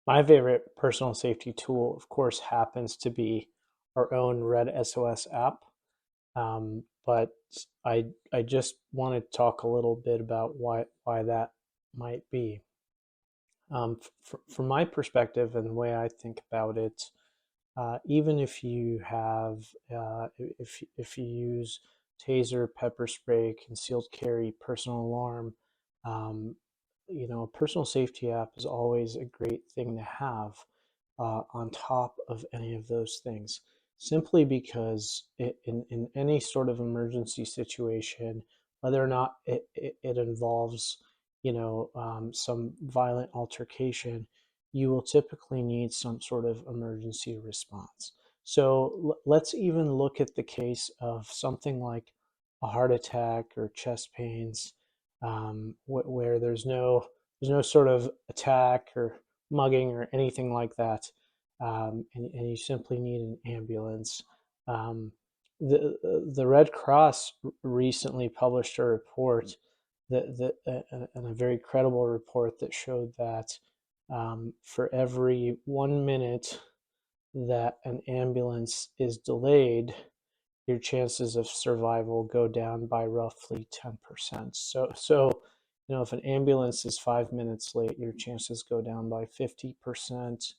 My favorite personal safety tool, of course, happens to be our own Red SOS app. But I just want to talk a little bit about why that might be. From my perspective and the way I think about it, even if you have if you use taser, pepper spray, concealed carry, personal alarm, um, a personal safety app is always a great thing to have on top of any of those things, simply because in any sort of emergency situation, whether or not it involves, some violent altercation, you will typically need some sort of emergency response. So let's even look at the case of something like a heart attack or chest pains, where there's no sort of attack or mugging or anything like that, and you simply need an ambulance. Um, the Red Cross recently published a report and a very credible report that showed that for every 1 minute that an ambulance is delayed, your chances of survival go down by roughly 10%. So if an ambulance is 5 minutes late, your chances go down by 50%.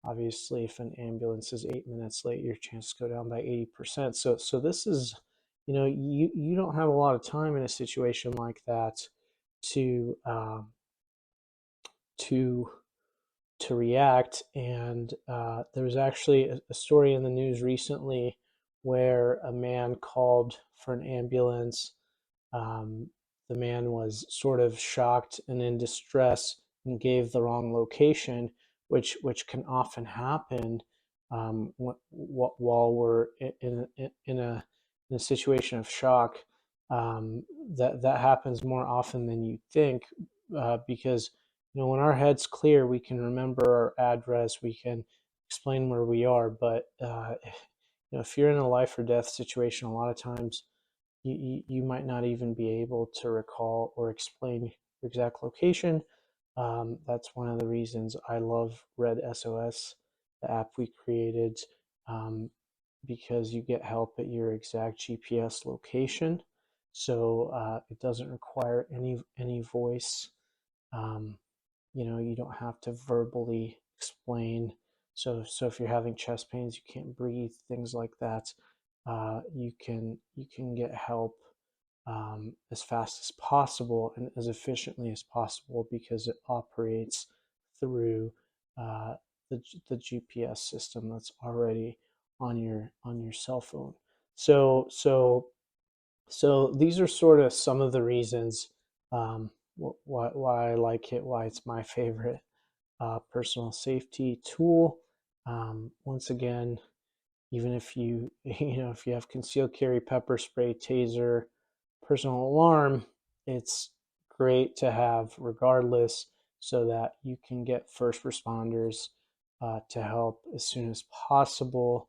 Obviously, if an ambulance is 8 minutes late, your chances go down by 80%. So this is, you don't have a lot of time in a situation like that to to to react. And there was actually a story in the news recently where a man called for an ambulance. Um, the man was sort of shocked and in distress and gave the wrong location, which can often happen while we're in a situation of shock. That happens more often than you think, because when our head's clear, we can remember our address, we can explain where we are. But if you're in a life or death situation, a lot of times you might not even be able to recall or explain your exact location. That's one of the reasons I love Red SOS, the app we created, um, because you get help at your exact GPS location. So it doesn't require any voice. Um, you don't have to verbally explain. So if you're having chest pains, you can't breathe, things like that, you can get help as fast as possible and as efficiently as possible, because it operates through uh, the GPS system that's already on your cell phone. So so so these are sort of some of the reasons, why I like it, why it's my favorite personal safety tool. Once again, even if you if you have concealed carry, pepper spray, taser, personal alarm, it's great to have regardless, so that you can get first responders to help as soon as possible,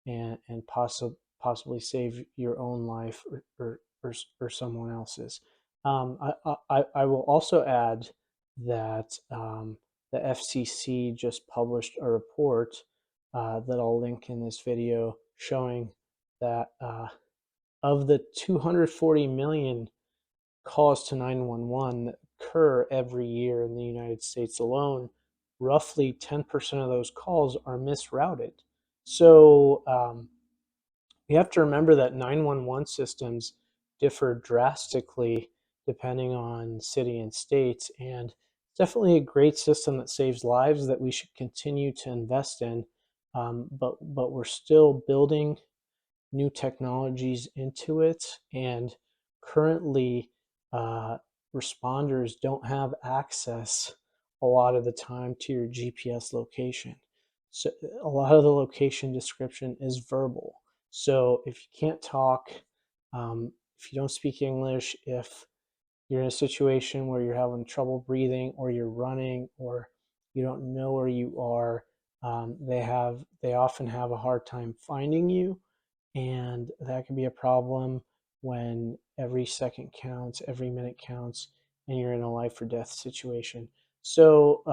and possibly save your own life, or someone else's. I will also add that the FCC just published a report that I'll link in this video, showing that of the 240 million calls to 911 that occur every year in the United States alone, roughly 10% of those calls are misrouted. So you have to remember that 911 systems differ drastically depending on city and states, and it's definitely a great system that saves lives that we should continue to invest in. But we're still building new technologies into it, and currently uh, responders don't have access a lot of the time to your GPS location. So a lot of the location description is verbal. So if you can't talk, if you don't speak English, if you're in a situation where you're having trouble breathing, or you're running, or you don't know where you are, they often have a hard time finding you, and that can be a problem when every second counts, every minute counts, and you're in a life or death situation. So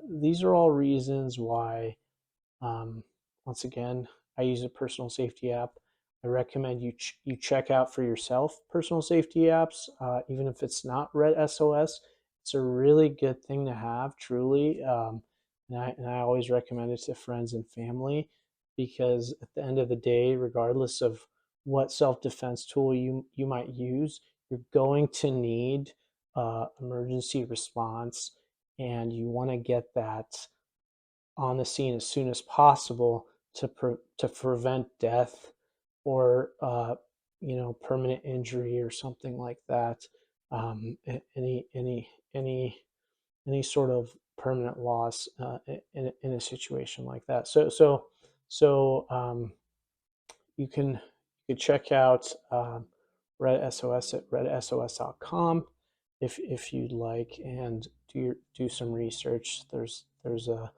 these are all reasons why, um, once again, I use a personal safety app. I recommend you check out for yourself personal safety apps, even if it's not Red SOS. It's a really good thing to have, truly. And I always recommend it to friends and family because at the end of the day, regardless of what self-defense tool you might use, you're going to need emergency response, and you want to get that on the scene as soon as possible to prevent death or permanent injury or something like that. Any sort of permanent loss in a situation like that. So you can check out Red SOS at redsos.com if you'd like, and do some research. There's a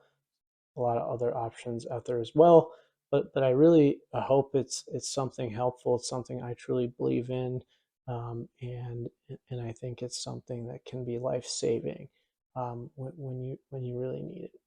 lot of other options out there as well. But I really hope it's something helpful. It's something I truly believe in, and I think it's something that can be life saving when you really need it.